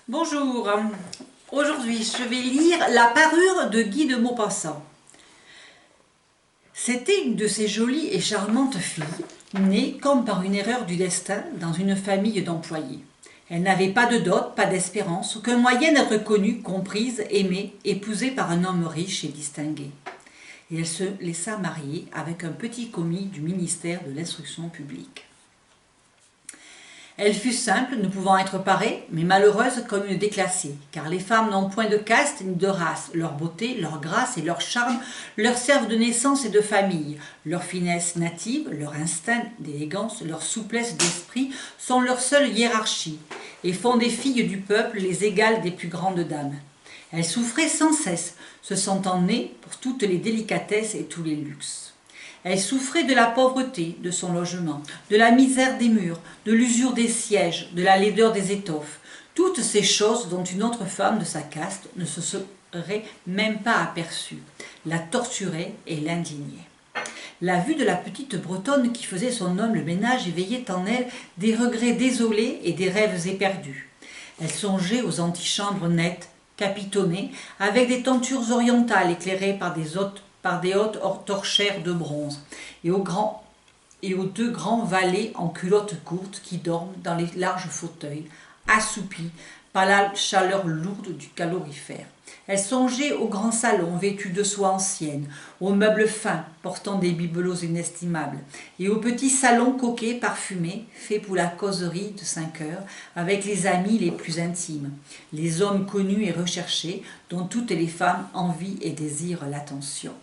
Bonjour, aujourd'hui je vais lire La parure de Guy de Maupassant. C'était une de ces jolies et charmantes filles, née comme par une erreur du destin dans une famille d'employés. Elle n'avait pas de dot, pas d'espérance, aucun moyen d'être connue, comprise, aimée, épousée par un homme riche et distingué. Et elle se laissa marier avec un petit commis du ministère de l'Instruction publique. Elle fut simple, ne pouvant être parée, mais malheureuse comme une déclassée, car les femmes n'ont point de caste ni de race. Leur beauté, leur grâce et leur charme leur servent de naissance et de famille. Leur finesse native, leur instinct d'élégance, leur souplesse d'esprit sont leur seule hiérarchie, et font des filles du peuple les égales des plus grandes dames. Elle souffrait sans cesse, se sentant née pour toutes les délicatesses et tous les luxes. Elle souffrait de la pauvreté de son logement, de la misère des murs, de l'usure des sièges, de la laideur des étoffes, toutes ces choses dont une autre femme de sa caste ne se serait même pas aperçue, la torturaient et l'indignaient. La vue de la petite Bretonne qui faisait son homme le ménage éveillait en elle des regrets désolés et des rêves éperdus. Elle songeait aux antichambres nettes, capitonnées, avec des tentures orientales éclairées par des hautes torchères de bronze, et aux deux grands valets en culottes courtes qui dorment dans les larges fauteuils, assoupis par la chaleur lourde du calorifère. Elle songeait au grand salon vêtu de soie ancienne, aux meubles fins portant des bibelots inestimables, et au petit salon coquet parfumé, fait pour la causerie de 5 heures, avec les amis les plus intimes, les hommes connus et recherchés, dont toutes les femmes envient et désirent l'attention.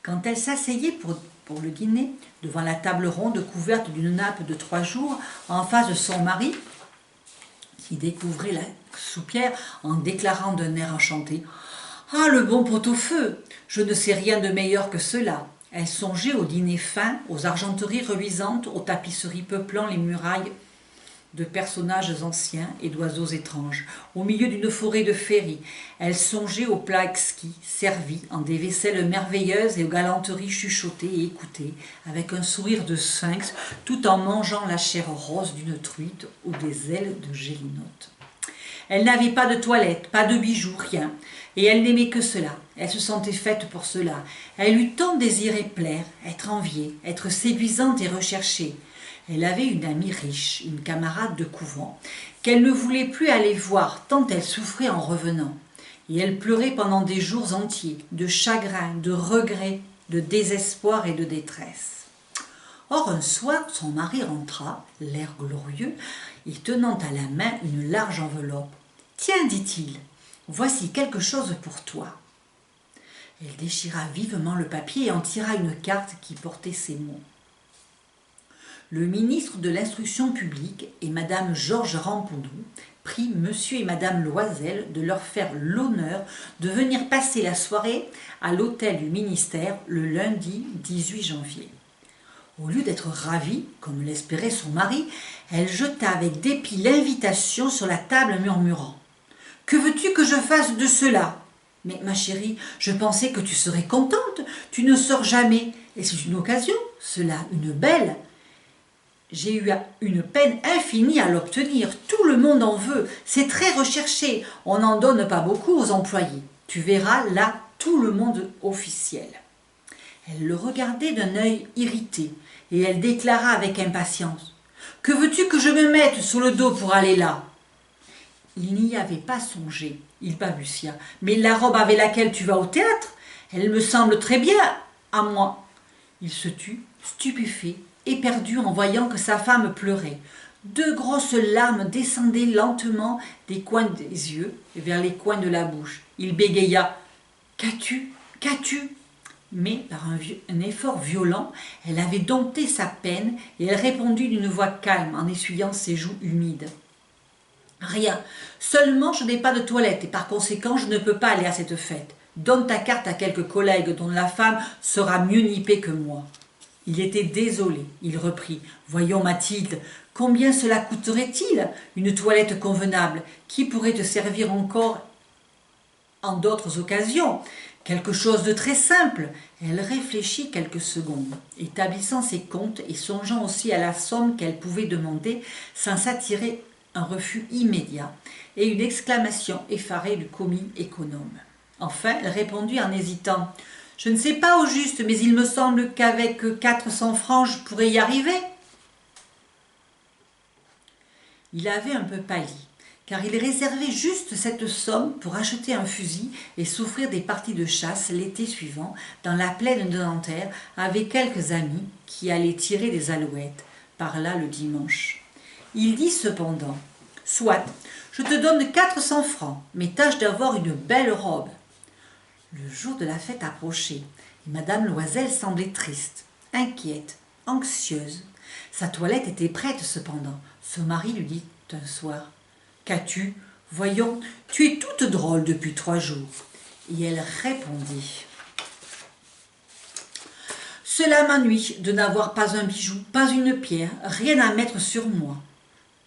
Quand elle s'asseyait pour le dîner, devant la table ronde couverte d'une nappe de 3 jours, en face de son mari, qui découvrait la soupière en déclarant d'un air enchanté « Ah, le bon pot-au-feu! Je ne sais rien de meilleur que cela !» Elle songeait au dîner fin, aux argenteries reluisantes, aux tapisseries peuplant les murailles de personnages anciens et d'oiseaux étranges, au milieu d'une forêt de féeries. Elle songeait aux plats exquis, servis en des vaisselles merveilleuses et aux galanteries chuchotées et écoutées, avec un sourire de sphinx, tout en mangeant la chair rose d'une truite ou des ailes de gélinote. Elle n'avait pas de toilette, pas de bijoux, rien, et elle n'aimait que cela. Elle se sentait faite pour cela. Elle eut tant désiré plaire, être enviée, être séduisante et recherchée. Elle avait une amie riche, une camarade de couvent, qu'elle ne voulait plus aller voir tant elle souffrait en revenant. Et elle pleurait pendant des jours entiers, de chagrin, de regret, de désespoir et de détresse. Or un soir, son mari rentra, l'air glorieux, et tenant à la main une large enveloppe. « Tiens, dit-il, voici quelque chose pour toi. » Elle déchira vivement le papier et en tira une carte qui portait ces mots. Le ministre de l'Instruction publique et Madame Georges Rampondoux prie Monsieur et Madame Loisel de leur faire l'honneur de venir passer la soirée à l'hôtel du ministère le lundi 18 janvier. Au lieu d'être ravie, comme l'espérait son mari, elle jeta avec dépit l'invitation sur la table murmurant « Que veux-tu que je fasse de cela ? Mais ma chérie, je pensais que tu serais contente, tu ne sors jamais, et c'est une occasion, cela, une belle. J'ai eu une peine infinie à l'obtenir, tout le monde en veut, c'est très recherché, on n'en donne pas beaucoup aux employés. Tu verras là tout le monde officiel. » Elle le regardait d'un œil irrité, et elle déclara avec impatience « Que veux-tu que je me mette sur le dos pour aller là ?» Il n'y avait pas songé, il balbutia. « Mais la robe avec laquelle tu vas au théâtre, elle me semble très bien à moi. » Il se tut, stupéfait, éperdu en voyant que sa femme pleurait. 2 grosses larmes descendaient lentement des coins des yeux vers les coins de la bouche. Il bégaya « Qu'as-tu ? Qu'as-tu » Mais par un effort violent, elle avait dompté sa peine et elle répondit d'une voix calme en essuyant ses joues humides. « Rien, seulement je n'ai pas de toilette et par conséquent je ne peux pas aller à cette fête. Donne ta carte à quelques collègues dont la femme sera mieux nippée que moi. » Il était désolé, il reprit « Voyons Mathilde, combien cela coûterait-il, une toilette convenable, qui pourrait te servir encore en d'autres occasions ? Quelque chose de très simple. » Elle réfléchit quelques secondes, établissant ses comptes et songeant aussi à la somme qu'elle pouvait demander sans s'attirer un refus immédiat, et une exclamation effarée du commis économe. Enfin, elle répondit en hésitant. « Je ne sais pas au juste, mais il me semble qu'avec 400 francs, je pourrais y arriver. » Il avait un peu pâli, car il réservait juste cette somme pour acheter un fusil et s'offrir des parties de chasse l'été suivant dans la plaine de Nanterre avec quelques amis qui allaient tirer des alouettes par là le dimanche. Il dit cependant « Soit, je te donne 400 francs, mais tâche d'avoir une belle robe. » Le jour de la fête approchait, et Madame Loisel semblait triste, inquiète, anxieuse. Sa toilette était prête cependant. Son mari lui dit un soir « Qu'as-tu? Voyons, tu es toute drôle depuis 3 jours. » Et elle répondit « Cela m'ennuie de n'avoir pas un bijou, pas une pierre, rien à mettre sur moi.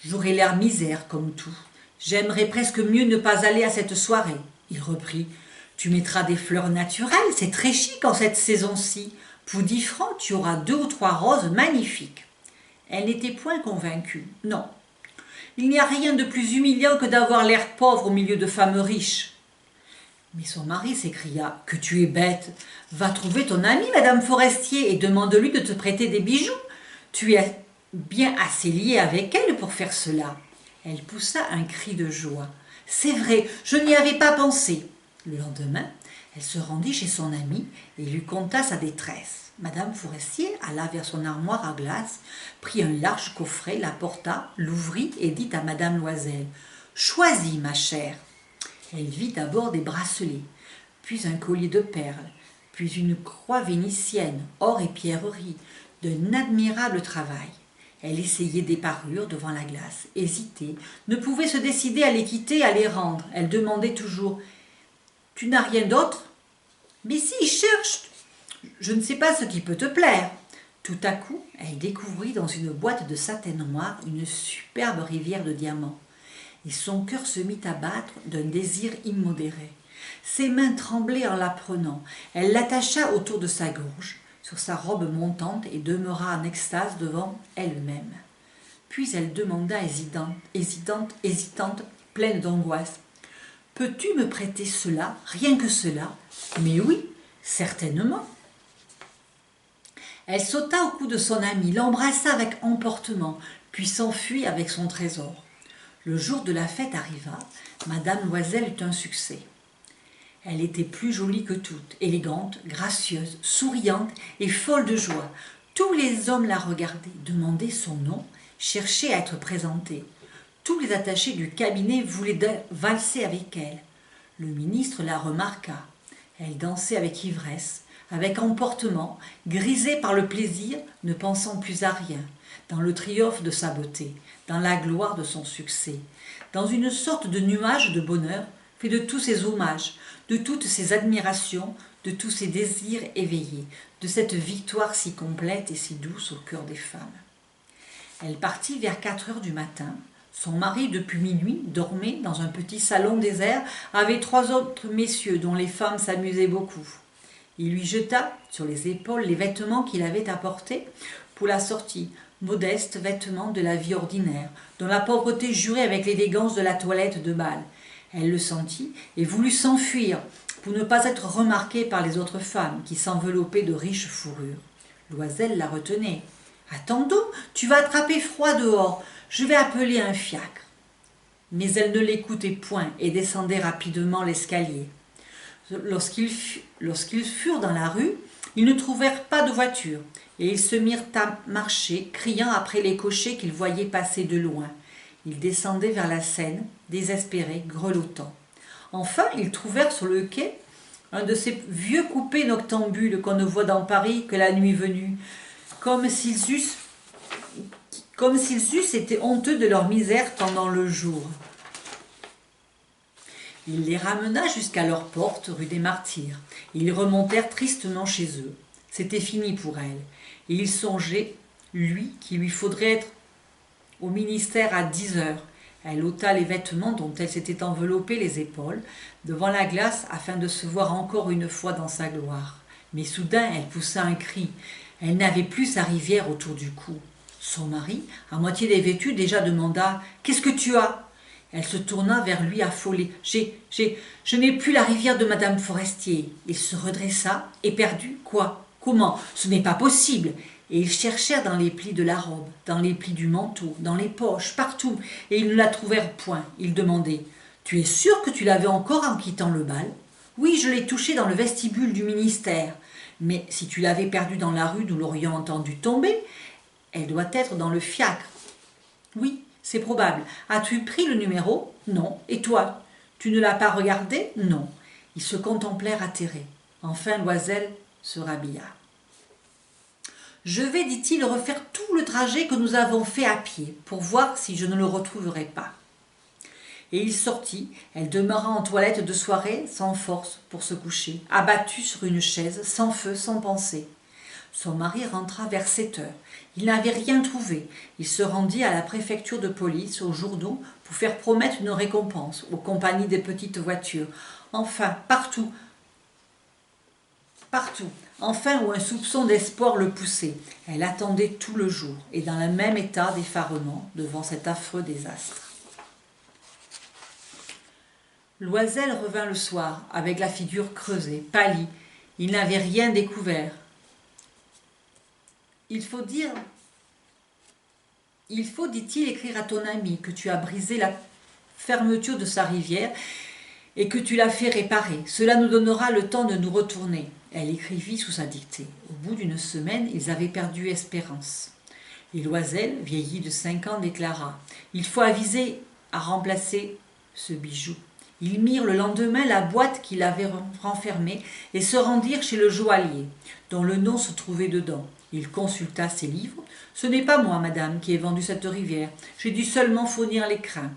J'aurais l'air misère comme tout. J'aimerais presque mieux ne pas aller à cette soirée. » Il reprit « Tu mettras des fleurs naturelles, c'est très chic en cette saison-ci. Pour 10 francs, tu auras 2 ou 3 roses magnifiques. » Elle n'était point convaincue. Non, il n'y a rien de plus humiliant que d'avoir l'air pauvre au milieu de femmes riches. Mais son mari s'écria « Que tu es bête! Va trouver ton amie, Madame Forestier, et demande-lui de te prêter des bijoux. Tu es bien assez liée avec elle pour faire cela. » Elle poussa un cri de joie. « C'est vrai, je n'y avais pas pensé. » Le lendemain, elle se rendit chez son amie et lui conta sa détresse. Madame Forestier alla vers son armoire à glace, prit un large coffret, l'apporta, l'ouvrit et dit à Madame Loisel « Choisis, ma chère. » Elle vit d'abord des bracelets, puis un collier de perles, puis une croix vénitienne, or et pierreries, d'un admirable travail. Elle essayait des parures devant la glace, hésitait, ne pouvait se décider à les quitter, à les rendre. Elle demandait toujours « Tu n'as rien d'autre ?»« Mais si, cherche, je ne sais pas ce qui peut te plaire. » Tout à coup, elle découvrit dans une boîte de satin noir une superbe rivière de diamants. Et son cœur se mit à battre d'un désir immodéré. Ses mains tremblaient en la prenant. Elle l'attacha autour de sa gorge, sur sa robe montante, et demeura en extase devant elle-même. Puis elle demanda hésitante, pleine d'angoisse. « Peux-tu me prêter cela, rien que cela ?»« Mais oui, certainement. » Elle sauta au cou de son ami, l'embrassa avec emportement, puis s'enfuit avec son trésor. Le jour de la fête arriva, Madame Loisel eut un succès. Elle était plus jolie que toutes, élégante, gracieuse, souriante et folle de joie. Tous les hommes la regardaient, demandaient son nom, cherchaient à être présentés. Tous les attachés du cabinet voulaient valser avec elle. Le ministre la remarqua. Elle dansait avec ivresse, avec emportement, grisée par le plaisir, ne pensant plus à rien, dans le triomphe de sa beauté, dans la gloire de son succès, dans une sorte de nuage de bonheur fait de tous ses hommages, de toutes ses admirations, de tous ses désirs éveillés, de cette victoire si complète et si douce au cœur des femmes. Elle partit vers 4 heures du matin. Son mari, depuis minuit, dormait dans un petit salon désert avec 3 autres messieurs dont les femmes s'amusaient beaucoup. Il lui jeta sur les épaules les vêtements qu'il avait apportés pour la sortie, modestes vêtements de la vie ordinaire, dont la pauvreté jurait avec l'élégance de la toilette de bal. Elle le sentit et voulut s'enfuir pour ne pas être remarquée par les autres femmes qui s'enveloppaient de riches fourrures. Loisel la retenait. « Attends donc, tu vas attraper froid dehors, je vais appeler un fiacre. » Mais elle ne l'écoutait point et descendait rapidement l'escalier. Lorsqu'ils furent dans la rue, ils ne trouvèrent pas de voiture et ils se mirent à marcher, criant après les cochers qu'ils voyaient passer de loin. Ils descendaient vers la Seine, désespérés, grelottants. Enfin, ils trouvèrent sur le quai un de ces vieux coupés noctambules qu'on ne voit dans Paris que la nuit venue, comme s'ils eussent été honteux de leur misère pendant le jour. Il les ramena jusqu'à leur porte, rue des Martyrs. Ils remontèrent tristement chez eux. C'était fini pour elle. Et il songeait, lui, qu'il lui faudrait être au ministère à 10 heures. Elle ôta les vêtements dont elle s'était enveloppée les épaules, devant la glace, afin de se voir encore une fois dans sa gloire. Mais soudain, elle poussa un cri. Elle n'avait plus sa rivière autour du cou. Son mari, à moitié dévêtu, déjà demanda « Qu'est-ce que tu as ?» Elle se tourna vers lui affolée. « Je n'ai plus la rivière de Madame Forestier. » Il se redressa, éperdu. « Quoi? Comment? Ce n'est pas possible !» Et ils cherchèrent dans les plis de la robe, dans les plis du manteau, dans les poches, partout, et ils ne la trouvèrent point. Ils demandaient: « Tu es sûr que tu l'avais encore en quittant le bal? »« Oui, je l'ai touchée dans le vestibule du ministère. Mais si tu l'avais perdue dans la rue, nous l'aurions entendue tomber. Elle doit être dans le fiacre. »« Oui, c'est probable. As-tu pris le numéro? »« Non. Et toi? Tu ne l'as pas regardé? »« Non. » Ils se contemplèrent atterrés. Enfin, Loisel se rhabilla. « Je vais, dit-il, refaire tout le trajet que nous avons fait à pied, pour voir si je ne le retrouverai pas. » Et il sortit. Elle demeura en toilette de soirée, sans force pour se coucher, abattue sur une chaise, sans feu, sans pensée. Son mari rentra vers 7 heures. Il n'avait rien trouvé. Il se rendit à la préfecture de police, aux journaux, pour faire promettre une récompense, aux compagnies des petites voitures. Enfin, partout, enfin où un soupçon d'espoir le poussait. Elle attendait tout le jour, et dans le même état d'effarement devant cet affreux désastre. Loisel revint le soir, avec la figure creusée, pâlie. Il n'avait rien découvert. Il faut, dit-il, écrire à ton ami que tu as brisé la fermeture de sa rivière et que tu l'as fait réparer. Cela nous donnera le temps de nous retourner. Elle écrivit sous sa dictée. Au bout d'une semaine, ils avaient perdu espérance. Et Loisel, vieilli de 5 ans, déclara: « Il faut aviser à remplacer ce bijou. » Ils mirent le lendemain la boîte qu'il avait renfermée et se rendirent chez le joaillier, dont le nom se trouvait dedans. Il consulta ses livres. « Ce n'est pas moi, madame, qui ai vendu cette rivière. J'ai dû seulement fournir l'écrin. »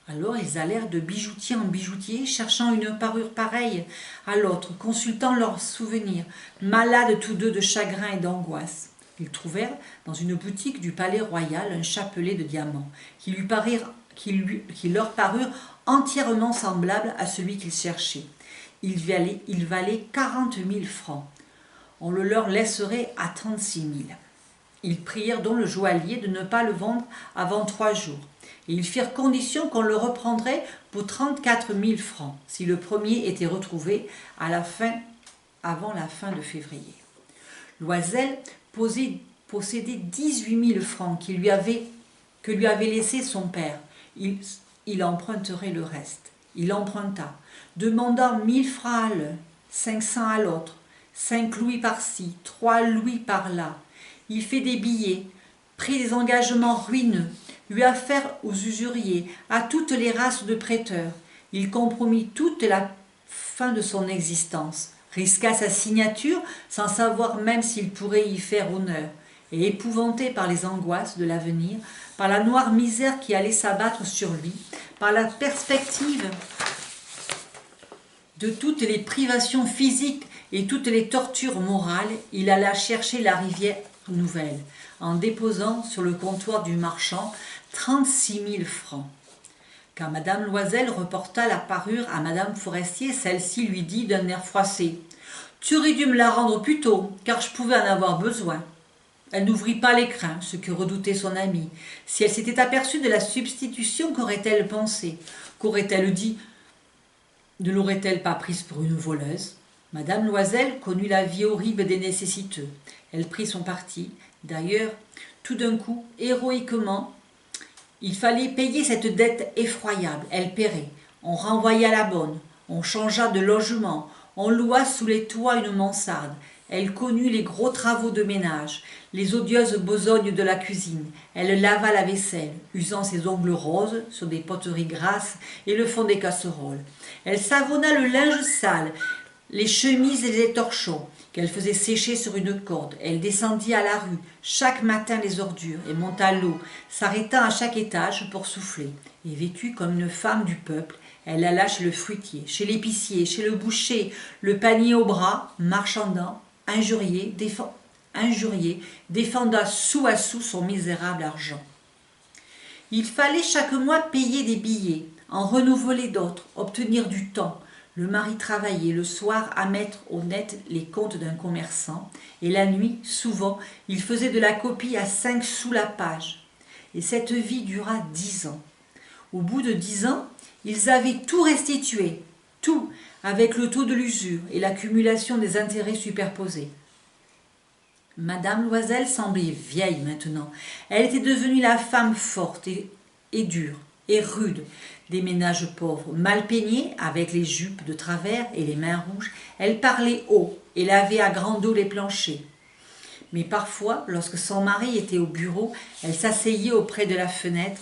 Alors ils allèrent de bijoutier en bijoutier, cherchant une parure pareille à l'autre, consultant leurs souvenirs, malades tous deux de chagrin et d'angoisse. Ils trouvèrent dans une boutique du palais royal un chapelet de diamants qui leur parurent entièrement semblables à celui qu'ils cherchaient. Il valait 40 000 francs. On le leur laisserait à 36 000. Ils prièrent donc le joaillier de ne pas le vendre avant 3 jours. Et ils firent condition qu'on le reprendrait pour 34 000 francs, si le premier était retrouvé avant la fin de février. Loisel possédait 18 000 francs que lui avait laissé son père. Il emprunterait le reste. Il emprunta, demandant 1 000 francs à l'un, 500 à l'autre, 5 louis par-ci, 3 louis par-là. Il fit des billets, prit des engagements ruineux, eut affaire aux usuriers, à toutes les races de prêteurs. Il compromit toute la fin de son existence, risqua sa signature sans savoir même s'il pourrait y faire honneur, et épouvanté par les angoisses de l'avenir, par la noire misère qui allait s'abattre sur lui, par la perspective de toutes les privations physiques et toutes les tortures morales, il alla chercher la rivière nouvelle, en déposant sur le comptoir du marchand 36 000 francs. Quand Madame Loisel reporta la parure à Madame Forestier, celle-ci lui dit d'un air froissé: « Tu aurais dû me la rendre plus tôt, car je pouvais en avoir besoin. » Elle n'ouvrit pas l'écrin, ce que redoutait son amie. Si elle s'était aperçue de la substitution, qu'aurait-elle pensé? Qu'aurait-elle dit? Ne l'aurait-elle pas prise pour une voleuse? Madame Loisel connut la vie horrible des nécessiteux. Elle prit son parti. D'ailleurs, tout d'un coup, héroïquement, il fallait payer cette dette effroyable. Elle paierait. On renvoya la bonne. On changea de logement. On loua sous les toits une mansarde. Elle connut les gros travaux de ménage, les odieuses besognes de la cuisine. Elle lava la vaisselle, usant ses ongles roses sur des poteries grasses et le fond des casseroles. Elle savonna le linge sale, les chemises et les torchons qu'elle faisait sécher sur une corde. Elle descendit à la rue chaque matin les ordures et monta l'eau, s'arrêtant à chaque étage pour souffler. Et vêtue comme une femme du peuple, elle alla chez le fruitier, chez l'épicier, chez le boucher, le panier au bras, marchandant, injurié, défenda sou à sou son misérable argent. Il fallait chaque mois payer des billets, en renouveler d'autres, obtenir du temps. Le mari travaillait le soir à mettre au net les comptes d'un commerçant, et la nuit, souvent, il faisait de la copie à 5 sous la page. Et cette vie dura 10 ans. Au bout de 10 ans, ils avaient tout restitué, tout, avec le taux de l'usure et l'accumulation des intérêts superposés. Madame Loisel semblait vieille maintenant. Elle était devenue la femme forte et dure et rude des ménages pauvres. Mal peignée, avec les jupes de travers et les mains rouges, elle parlait haut et lavait à grande eau les planchers. Mais parfois, lorsque son mari était au bureau, elle s'asseyait auprès de la fenêtre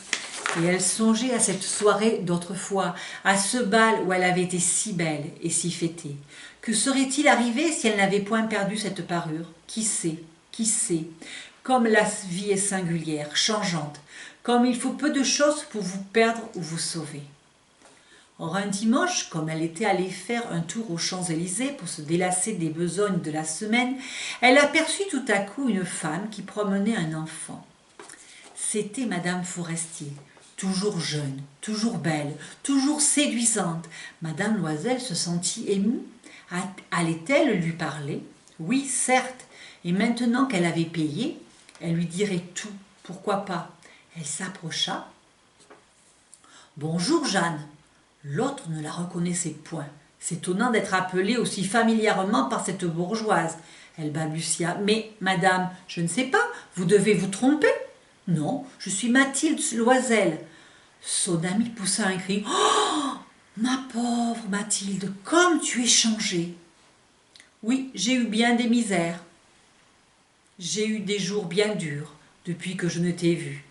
et elle songeait à cette soirée d'autrefois, à ce bal où elle avait été si belle et si fêtée. Que serait-il arrivé si elle n'avait point perdu cette parure? Qui sait? Qui sait? Comme la vie est singulière, changeante, comme il faut peu de choses pour vous perdre ou vous sauver. Or un dimanche, comme elle était allée faire un tour aux Champs-Élysées pour se délasser des besognes de la semaine, elle aperçut tout à coup une femme qui promenait un enfant. C'était Madame Forestier, toujours jeune, toujours belle, toujours séduisante. Madame Loisel se sentit émue. Allait-elle lui parler? Oui, certes, et maintenant qu'elle avait payé, elle lui dirait tout, pourquoi pas? Elle s'approcha. « Bonjour Jeanne !» L'autre ne la reconnaissait point. S'étonnant d'être appelée aussi familièrement par cette bourgeoise. Elle balbutia. « Mais, madame, je ne sais pas, vous devez vous tromper. »« Non, je suis Mathilde Loisel. » Son amie poussa un cri. « Oh, ma pauvre Mathilde, comme tu es changée !»« Oui, j'ai eu bien des misères. J'ai eu des jours bien durs depuis que je ne t'ai vue.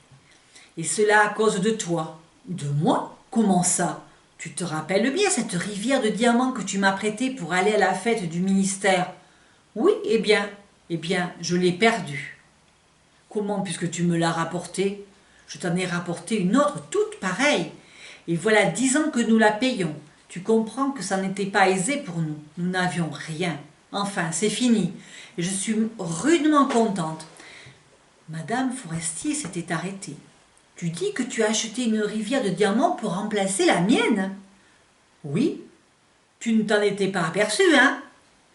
Et cela à cause de toi. »« De moi? Comment ça ? Tu te rappelles bien cette rivière de diamants que tu m'as prêtée pour aller à la fête du ministère? »« Oui, eh bien, je l'ai perdue. »« Comment, puisque tu me l'as rapportée? »« Je t'en ai rapporté une autre, toute pareille. Et voilà 10 ans que nous la payons. Tu comprends que ça n'était pas aisé pour nous. Nous n'avions rien. Enfin, c'est fini. Et je suis rudement contente. » Madame Forestier s'était arrêtée. « Tu dis que tu as acheté une rivière de diamants pour remplacer la mienne? »« Oui. Tu ne t'en étais pas aperçue, hein?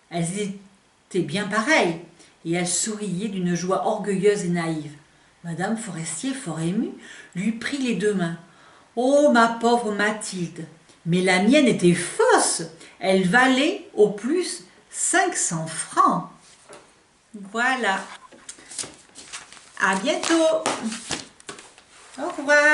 Elles étaient bien pareilles. » Et elle souriait d'une joie orgueilleuse et naïve. Madame Forestier, fort émue, lui prit les 2 mains. « Oh, ma pauvre Mathilde! Mais la mienne était fausse. Elle valait au plus 500 francs. » Voilà. À bientôt. Au revoir.